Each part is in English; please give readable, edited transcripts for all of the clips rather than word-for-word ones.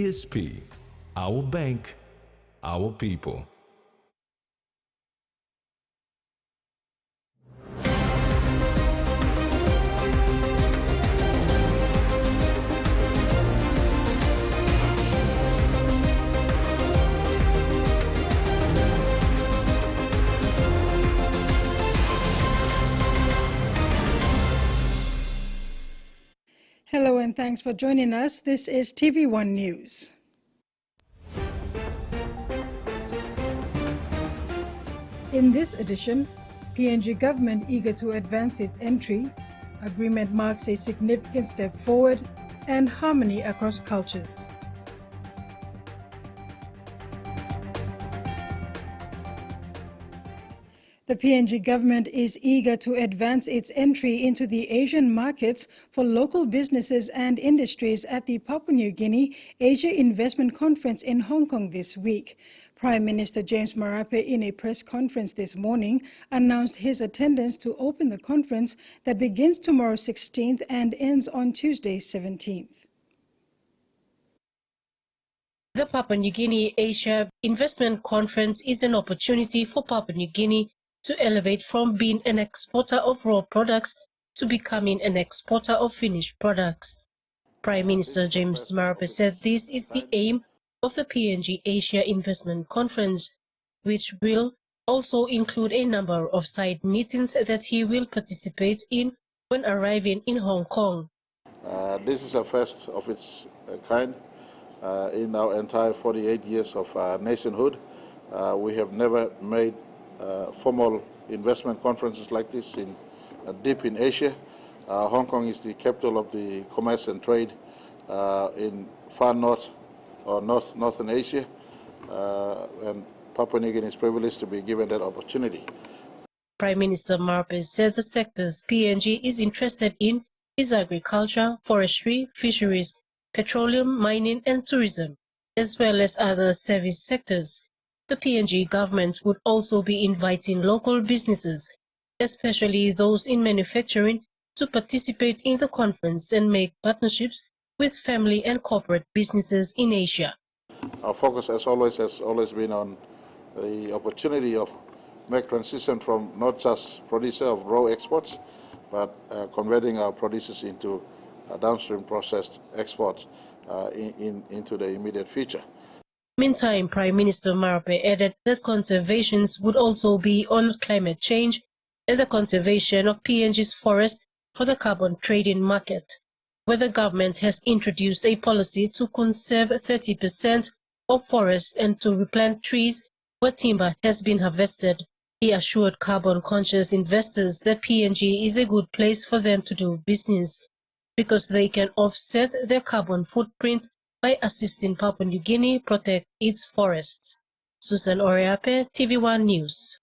PSP, our bank, our people. Hello and thanks for joining us. This is TVWAN News. In this edition, PNG government eager to advance its entry, agreement marks a significant step forward, and harmony across cultures. The PNG government is eager to advance its entry into the Asian markets for local businesses and industries at the Papua New Guinea Asia Investment Conference in Hong Kong this week. Prime Minister James Marpe, in a press conference this morning, announced his attendance to open the conference that begins tomorrow 16th and ends on Tuesday 17th. The Papua New Guinea Asia Investment Conference is an opportunity for Papua New Guinea to elevate from being an exporter of raw products to becoming an exporter of finished products. Prime Minister James Marpe said this is the aim of the PNG Asia Investment Conference, which will also include a number of side meetings that he will participate in when arriving in Hong Kong. This is a first of its kind in our entire 48 years of nationhood. We have never made formal investment conferences like this deep in Asia. Hong Kong is the capital of the commerce and trade in far north or northern Asia, and Papua New Guinea is privileged to be given that opportunity. Prime Minister Marpe said the sectors PNG is interested in is agriculture, forestry, fisheries, petroleum, mining and tourism, as well as other service sectors. The PNG government would also be inviting local businesses, especially those in manufacturing, to participate in the conference and make partnerships with family and corporate businesses in Asia. Our focus has always been on the opportunity of make transition from not just producer of raw exports, but converting our producers into downstream processed exports into the immediate future. Meantime, Prime Minister Marpe added that conservations would also be on climate change and the conservation of PNG's forest for the carbon trading market, where the government has introduced a policy to conserve 30% of forest and to replant trees where timber has been harvested. He assured carbon-conscious investors that PNG is a good place for them to do business because they can offset their carbon footprint by assisting Papua New Guinea protect its forests. Susan Oriape, TV1 News.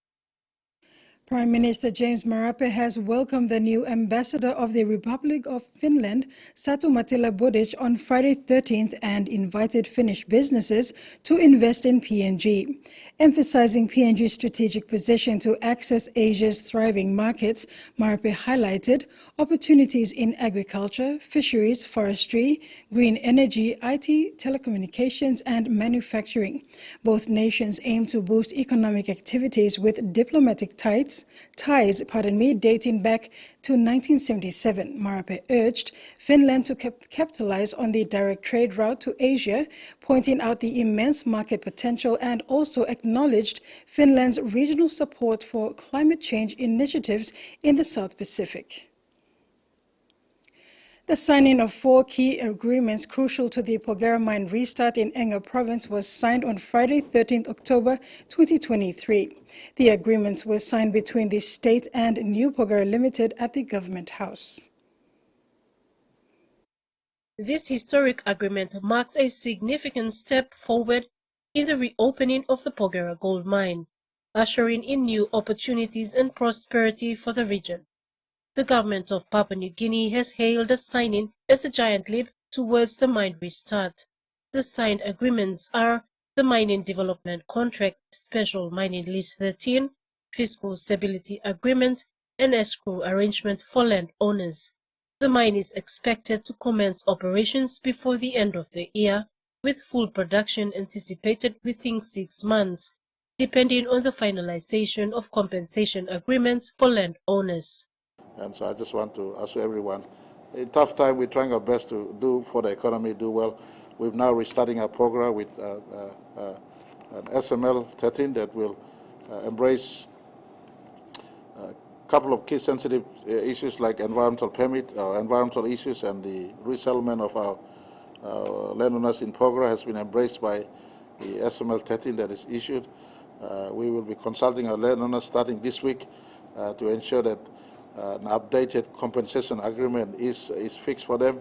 Prime Minister James Marpe has welcomed the new ambassador of the Republic of Finland, Satu Matila Budic, on Friday 13th and invited Finnish businesses to invest in PNG. Emphasizing PNG's strategic position to access Asia's thriving markets, Marpe highlighted opportunities in agriculture, fisheries, forestry, green energy, IT, telecommunications, and manufacturing. Both nations aim to boost economic activities with diplomatic ties dating back to 1977. Marpe urged Finland to capitalize on the direct trade route to Asia, pointing out the immense market potential, and also acknowledged Finland's regional support for climate change initiatives in the South Pacific. The signing of 4 key agreements crucial to the Porgera mine restart in Enga province was signed on Friday, 13th October 2023. The agreements were signed between the state and New Porgera Limited at the Government House. This historic agreement marks a significant step forward in the reopening of the Porgera gold mine, ushering in new opportunities and prosperity for the region. The government of Papua New Guinea has hailed the signing as a giant leap towards the mine restart. The signed agreements are the Mining Development Contract, Special Mining Lease 13, Fiscal Stability Agreement, and Escrow Arrangement for Landowners. The mine is expected to commence operations before the end of the year, with full production anticipated within 6 months, depending on the finalization of compensation agreements for landowners. And so I just want to assure everyone, in tough time, we're trying our best to do for the economy, do well. We're now restarting our program with an SML 13 that will embrace a couple of key sensitive issues like environmental permit, environmental issues, and the resettlement of our landowners in Pogra has been embraced by the SML 13 that is issued. We will be consulting our landowners starting this week to ensure that an updated compensation agreement is fixed for them.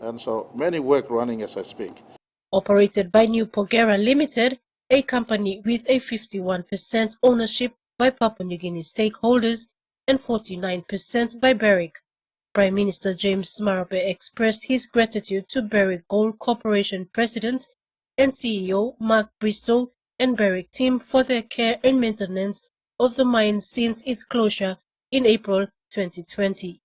And so many work running as I speak. Operated by New Pogera Limited, a company with a 51% ownership by Papua New Guinea stakeholders and 49% by Barrick. Prime Minister James Marpe expressed his gratitude to Barrick Gold Corporation President and CEO Mark Bristow and Barrick team for their care and maintenance of the mine since its closure in April 2020.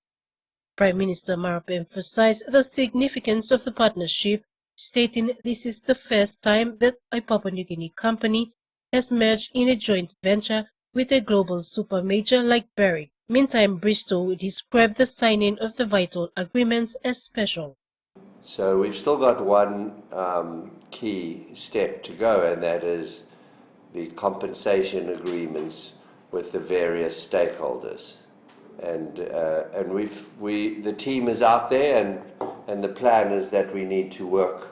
Prime Minister Marpe emphasized the significance of the partnership, stating this is the first time that a Papua New Guinea company has merged in a joint venture with a global super major like Barrick. Meantime, Bristow described the signing of the vital agreements as special. So we've still got one key step to go, and that is the compensation agreements with the various stakeholders. And the team is out there, and the plan is that we need to work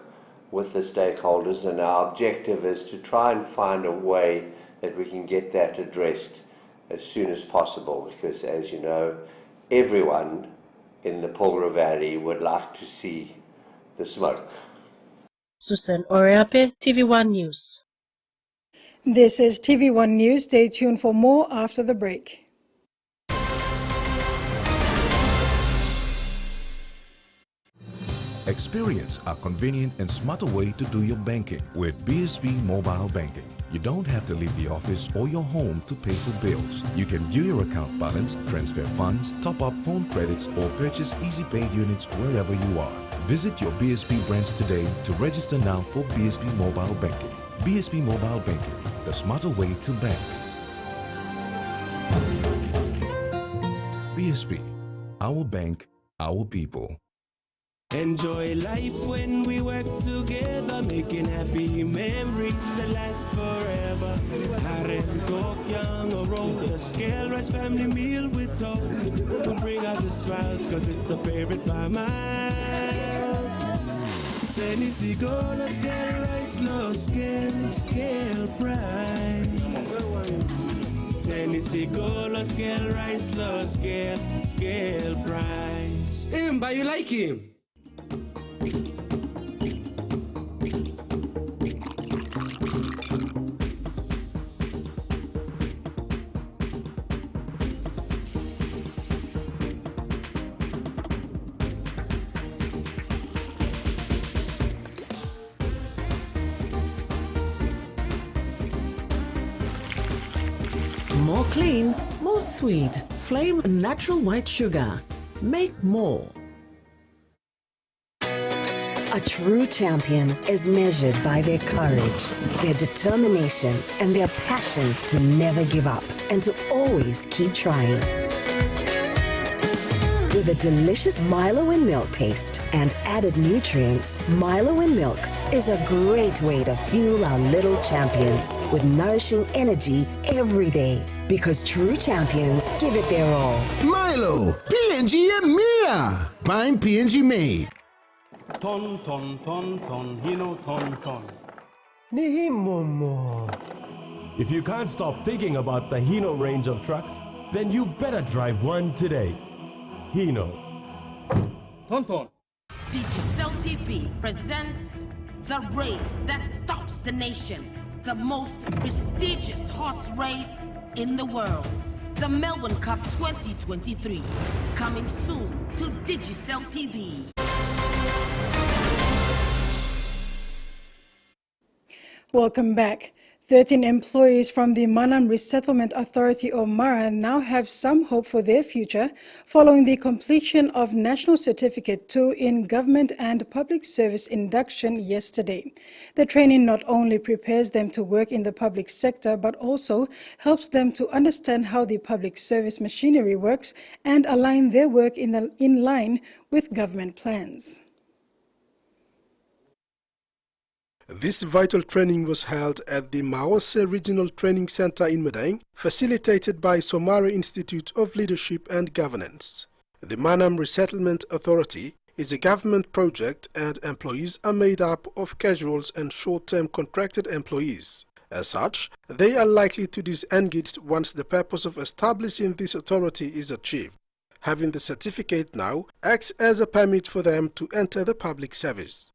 with the stakeholders, and our objective is to try and find a way that we can get that addressed as soon as possible, because as you know, everyone in the Pogra Valley would like to see the smoke. Susan Oriape, TVWAN News. This is TVWAN News. Stay tuned for more after the break. Experience a convenient and smarter way to do your banking with BSB Mobile Banking. You don't have to leave the office or your home to pay for bills. You can view your account balance, transfer funds, top up phone credits, or purchase Easy Pay units wherever you are. Visit your BSB branch today to register now for BSB Mobile Banking. BSB Mobile Banking, the smarter way to bank. BSB, our bank, our people. Enjoy life when we work together, making happy memories that last forever. Harem talk, young or old, a scale rice family meal with talk. We'll bring out the smiles, cause it's a favorite by miles. Senisi gola, scale rice, low scale price. Senisi gola, scale rice, low scale price. But you like him? More clean, more sweet. Flame natural white sugar. Make more. A true champion is measured by their courage, their determination, and their passion to never give up and to always keep trying. With a delicious Milo in milk taste and added nutrients, Milo in milk is a great way to fuel our little champions with nourishing energy every day. Because true champions give it their all. Milo, PNG and Mia. Prime PNG made. Ton, hino ton. If you can't stop thinking about the Hino range of trucks, then you better drive one today. Hino. Ton. Digicel TV presents the race that stops the nation, the most prestigious horse race in the world, the Melbourne Cup 2023, coming soon to Digicel TV. Welcome back. 13 employees from the Manam Resettlement Authority or MARA now have some hope for their future following the completion of National Certificate 2 in Government and Public Service induction yesterday. The training not only prepares them to work in the public sector but also helps them to understand how the public service machinery works and align their work in line with government plans. This vital training was held at the Mawase Regional Training Center in Madang, facilitated by Somare Institute of Leadership and Governance. The Manam Resettlement Authority is a government project and employees are made up of casuals and short-term contracted employees. As such, they are likely to disengage once the purpose of establishing this authority is achieved. Having the certificate now acts as a permit for them to enter the public service.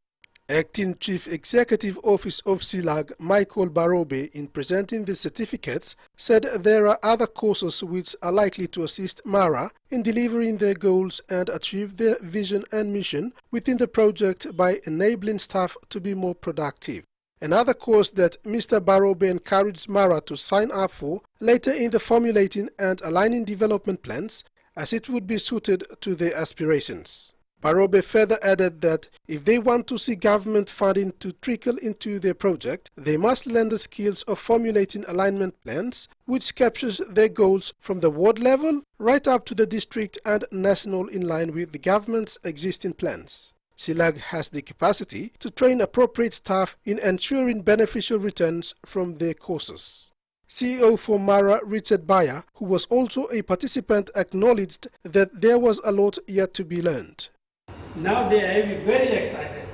Acting Chief Executive Office of Silag, Michael Barobe, in presenting the certificates, said there are other courses which are likely to assist MARA in delivering their goals and achieve their vision and mission within the project by enabling staff to be more productive. Another course that Mr. Barobe encouraged MARA to sign up for later in the formulating and aligning development plans as it would be suited to their aspirations. Barobe further added that if they want to see government funding to trickle into their project, they must learn the skills of formulating alignment plans, which captures their goals from the ward level right up to the district and national in line with the government's existing plans. Silag has the capacity to train appropriate staff in ensuring beneficial returns from their courses. CEO for MARA, Richard Bayer, who was also a participant, acknowledged that there was a lot yet to be learned. Now they are very excited.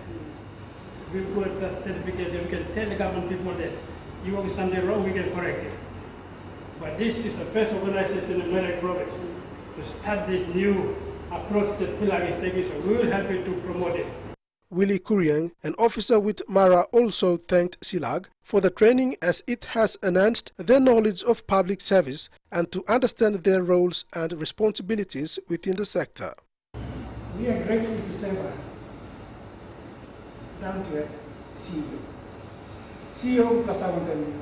We've got the certificate that we can tell the government people that you work something wrong, we can correct it. But this is the first organization in Malay province to start this new approach that Silag is taking, so we will help you to promote it. Willie Kuriang, an officer with MARA, also thanked Silag for the training as it has enhanced their knowledge of public service and to understand their roles and responsibilities within the sector. We are grateful to Seva, down to earth CEO. CEO plus Tawantan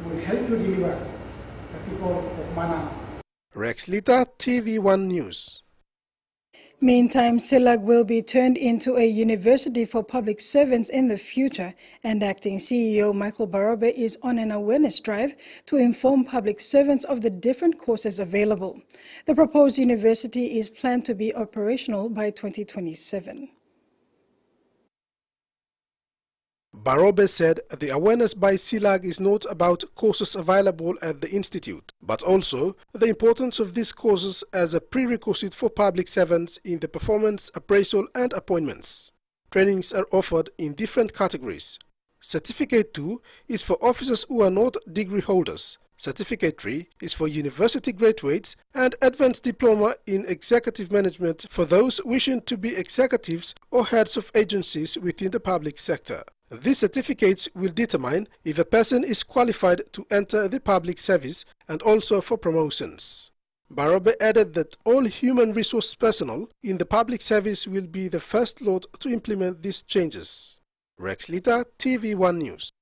will help you deliver the people of Manam. Rex Lita, TVWAN News. Meantime, Silag will be turned into a university for public servants in the future, and acting CEO Michael Barobe is on an awareness drive to inform public servants of the different courses available. The proposed university is planned to be operational by 2027. Barobe said the awareness by Silag is not about courses available at the institute, but also the importance of these courses as a prerequisite for public servants in the performance appraisal and appointments. Trainings are offered in different categories. Certificate 2 is for officers who are not degree holders. Certificate 3 is for university graduates, and Advanced Diploma in Executive Management for those wishing to be executives or heads of agencies within the public sector. These certificates will determine if a person is qualified to enter the public service and also for promotions. Barobe added that all human resource personnel in the public service will be the first lot to implement these changes. Rex Lita, TVWAN News.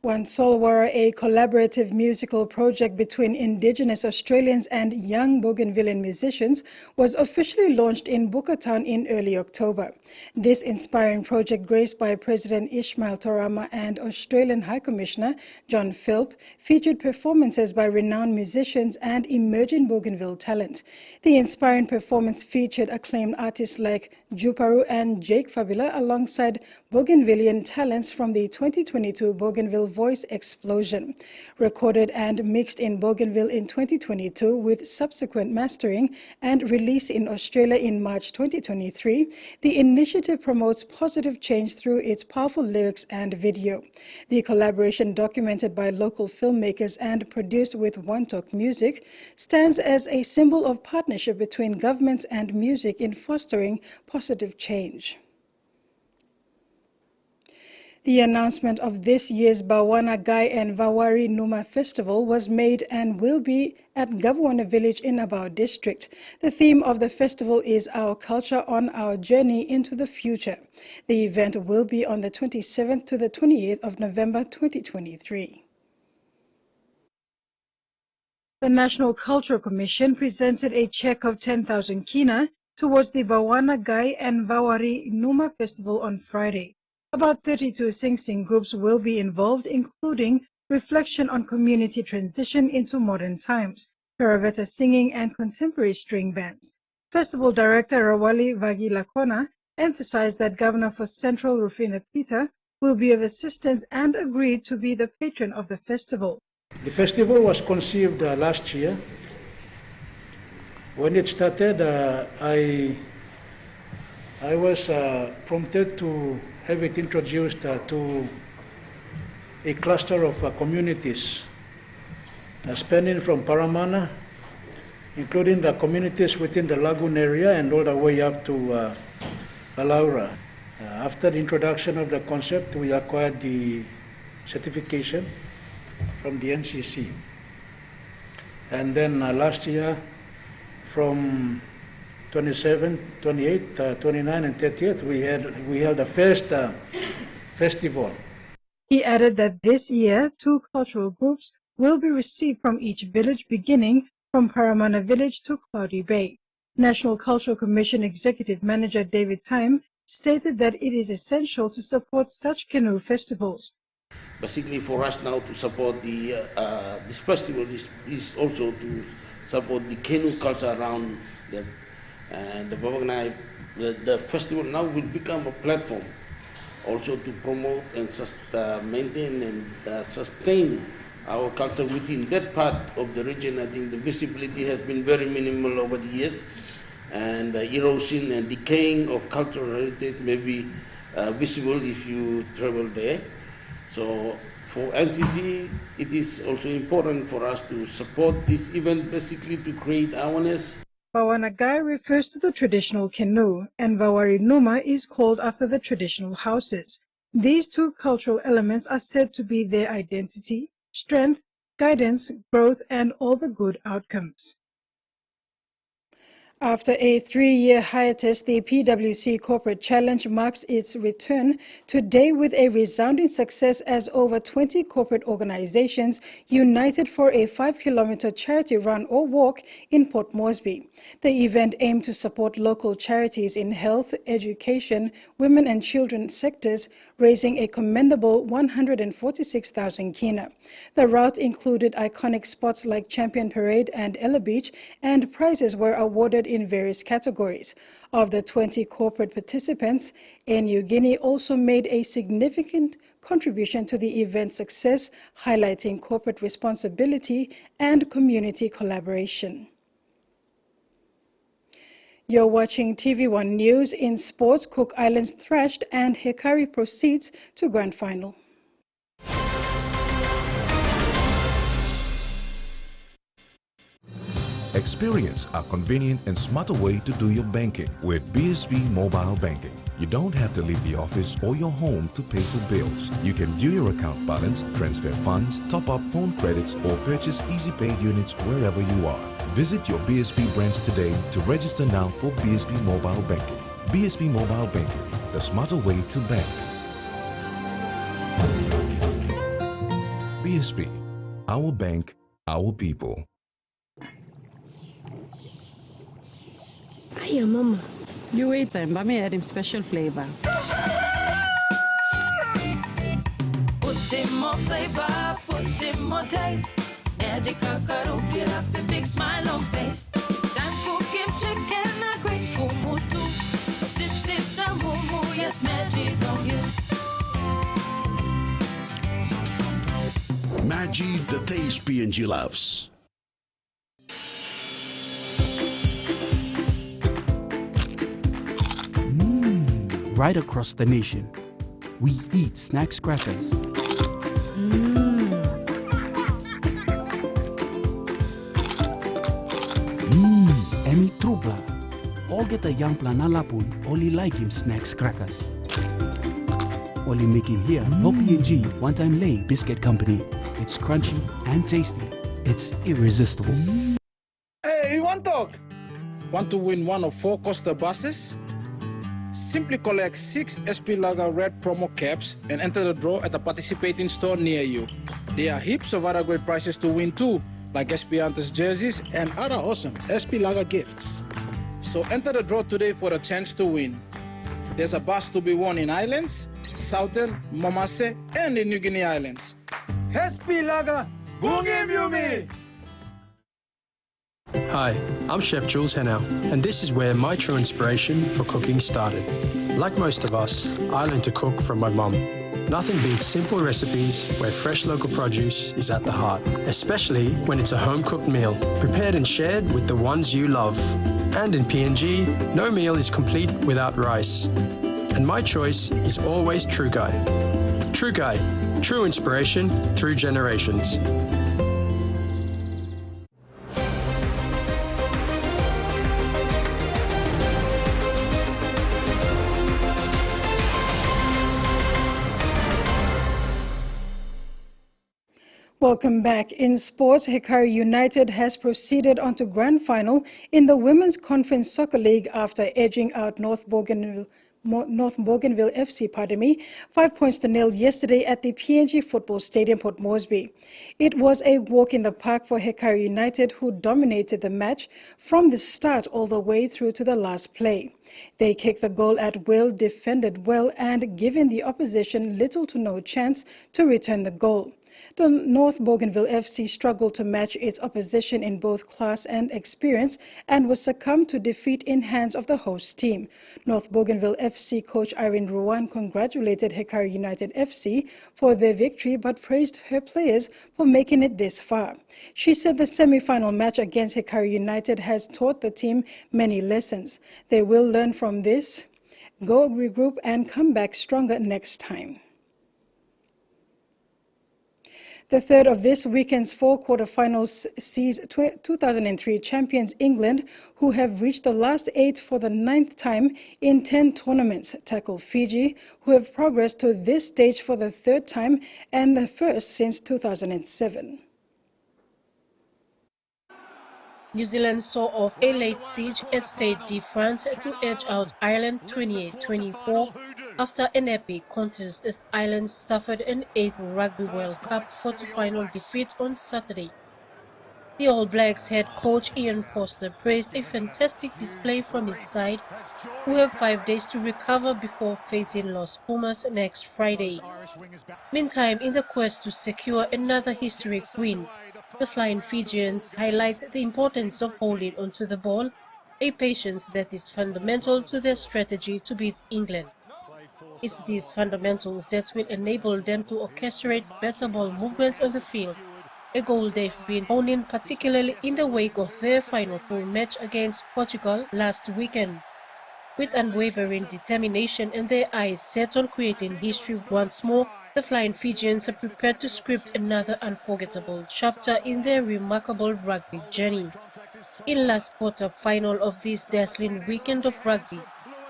One Solwara, a collaborative musical project between Indigenous Australians and young Bougainvillean musicians, was officially launched in Bukatown in early October. This inspiring project, graced by President Ismail Torama and Australian High Commissioner John Philp, featured performances by renowned musicians and emerging Bougainville talent. The inspiring performance featured acclaimed artists like Juparu and Jake Fabula alongside Bougainvillean talents from the 2022 Bougainville Voice Explosion. Recorded and mixed in Bougainville in 2022 with subsequent mastering and release in Australia in March 2023, the initiative promotes positive change through its powerful lyrics and video. The collaboration, documented by local filmmakers and produced with One Talk Music, stands as a symbol of partnership between governments and music in fostering positive change. The announcement of this year's Vaanagai and Vawari Numa festival was made and will be at TVWAN village in Abao district. The theme of the festival is Our Culture on Our Journey into the Future. The event will be on the 27th to the 28th of November 2023. The National Cultural Commission presented a check of 10,000 kina towards the Vaanagai and Vawari Numa festival on Friday. About 32 sing-sing groups will be involved, including reflection on community transition into modern times, Paraveta singing and contemporary string bands. Festival Director Rawali Vagilakona emphasized that Governor for Central Rufina Peter will be of assistance and agreed to be the patron of the festival. The festival was conceived last year. When it started, I was prompted to have it introduced to a cluster of communities spanning from Paramana, including the communities within the lagoon area and all the way up to Alaura. After the introduction of the concept, we acquired the certification from the NCC. And then last year, from 27, 28, 29 and 30th, we held the first festival. He added that this year, 2 cultural groups will be received from each village, beginning from Paramana village to Cloudy Bay. National Cultural Commission Executive Manager David Time stated that it is essential to support such canoe festivals. Basically, for us now to support this festival is also to support the canoe culture around that. And the festival now will become a platform also to promote and maintain and sustain our culture within that part of the region. I think the visibility has been very minimal over the years, and erosion and decaying of cultural heritage may be visible if you travel there. So for NCC, it is also important for us to support this event, basically to create awareness. Vaanagai refers to the traditional canoe, and Vawari Numa is called after the traditional houses. These 2 cultural elements are said to be their identity, strength, guidance, growth, and all the good outcomes. After a 3-year hiatus, the PwC Corporate Challenge marked its return today with a resounding success as over 20 corporate organizations united for a 5-kilometer charity run or walk in Port Moresby. The event aimed to support local charities in health, education, women and children sectors, raising a commendable 146,000 kina. The route included iconic spots like Champion Parade and Ella Beach, and prizes were awarded in various categories. Of the 20 corporate participants, New Guinea also made a significant contribution to the event's success, highlighting corporate responsibility and community collaboration. You're watching TV1 News. In sports, Cook Islands thrashed and Hikari proceeds to grand final. Experience a convenient and smarter way to do your banking with BSB Mobile Banking. You don't have to leave the office or your home to pay for bills. You can view your account balance, transfer funds, top up phone credits, or purchase Easy Pay units wherever you are. Visit your BSB branch today to register now for BSB Mobile Banking. BSB Mobile Banking, the smarter way to bank. BSB, our bank, our people. Hiya, Mama. You wait then, but me add him special flavor. Put in more flavor, put in more taste. Magic kakaru, get up a big smile on face. Time for kimchi and a great fumu too. Sip, sip, the mumu, yes, magic on you. Maggi, the taste PNG loves. Right across the nation, we eat snacks crackers. Emi trupla. All get a young planala pun only like him snacks crackers. only making here, no PNG one-time lay biscuit company. It's crunchy and tasty. It's irresistible. Hey, you want talk? Want to win one of 4 Costa buses? Simply collect 6 SP Lager Red promo caps and enter the draw at a participating store near you. There are heaps of other great prizes to win too, like SP Hunters jerseys and other awesome SP Lager gifts. So enter the draw today for a chance to win. There's a bus to be won in Islands, Southern, Momase, and the New Guinea Islands. SP Lager, Bungim Yumi! Hi, I'm Chef Jules Henao, and this is where my true inspiration for cooking started. Like most of us, I learned to cook from my mum. Nothing beats simple recipes where fresh local produce is at the heart, especially when it's a home-cooked meal, prepared and shared with the ones you love. And in PNG, no meal is complete without rice. And my choice is always Trugai. Trugai, true inspiration through generations. Welcome back. In sports, Hikari United has proceeded on to grand final in the Women's Conference Soccer League after edging out North Bougainville FC, 5 points to nil yesterday at the PNG Football Stadium, Port Moresby. It was a walk in the park for Hikari United, who dominated the match from the start all the way through to the last play. They kicked the goal at will, defended well, and given the opposition little to no chance to return the goal. The North Bougainville FC struggled to match its opposition in both class and experience and was succumbed to defeat in hands of the host team. North Bougainville FC coach Irene Ruan congratulated Hikari United FC for their victory but praised her players for making it this far. She said the semi-final match against Hikari United has taught the team many lessons. They will learn from this, go regroup and come back stronger next time. The third of this weekend's 4 quarterfinals sees 2003 champions England, who have reached the last 8 for the 9th time in 10 tournaments, tackle Fiji, who have progressed to this stage for the 3rd time and the first since 2007. New Zealand saw off a late siege at Stade de France to edge out Ireland 28-24 after an epic contest as Ireland suffered an 8th Rugby World Cup quarter-final defeat on Saturday. The All Blacks head coach Ian Foster praised a fantastic display from his side, who have 5 days to recover before facing Los Pumas next Friday. Meantime, in the quest to secure another historic win, the Flying Fijians highlight the importance of holding onto the ball, a patience that is fundamental to their strategy to beat England. It's these fundamentals that will enable them to orchestrate better ball movements on the field, a goal they've been honing particularly in the wake of their final pool match against Portugal last weekend. With unwavering determination and their eyes set on creating history once more, the Flying Fijians are prepared to script another unforgettable chapter in their remarkable rugby journey. In last quarter final of this dazzling weekend of rugby,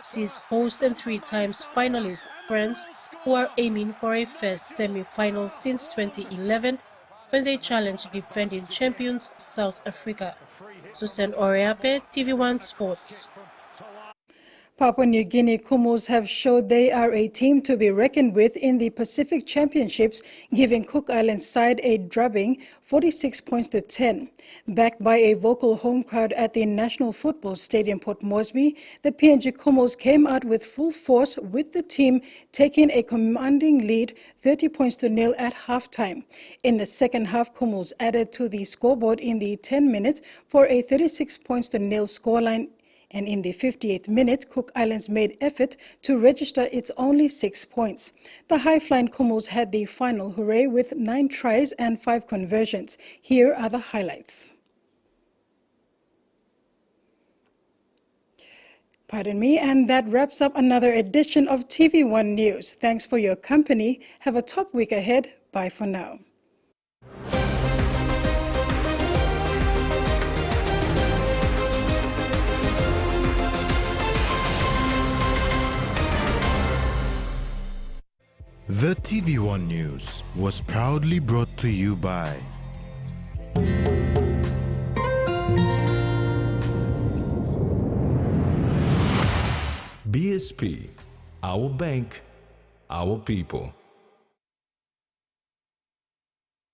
sees host and 3 times finalist France, who are aiming for a first semi-final since 2011 when they challenged defending champions South Africa. Susan Oreape, TVWAN Sports. Papua New Guinea Kumals have showed they are a team to be reckoned with in the Pacific Championships, giving Cook Islands side a drubbing 46 points to 10. Backed by a vocal home crowd at the National Football Stadium Port Moresby, the PNG Kumals came out with full force, with the team taking a commanding lead 30 points to 0 at halftime. In the second half, Kumals added to the scoreboard in the 10th minute for a 36 points to 0 scoreline. And in the 58th minute, Cook Islands made effort to register its only 6 points. The high-flying Kumals had the final hooray with 9 tries and 5 conversions. Here are the highlights. Pardon me, and that wraps up another edition of TV1 News. Thanks for your company. Have a top week ahead. Bye for now. The TVWAN News was proudly brought to you by BSP, our bank, our people.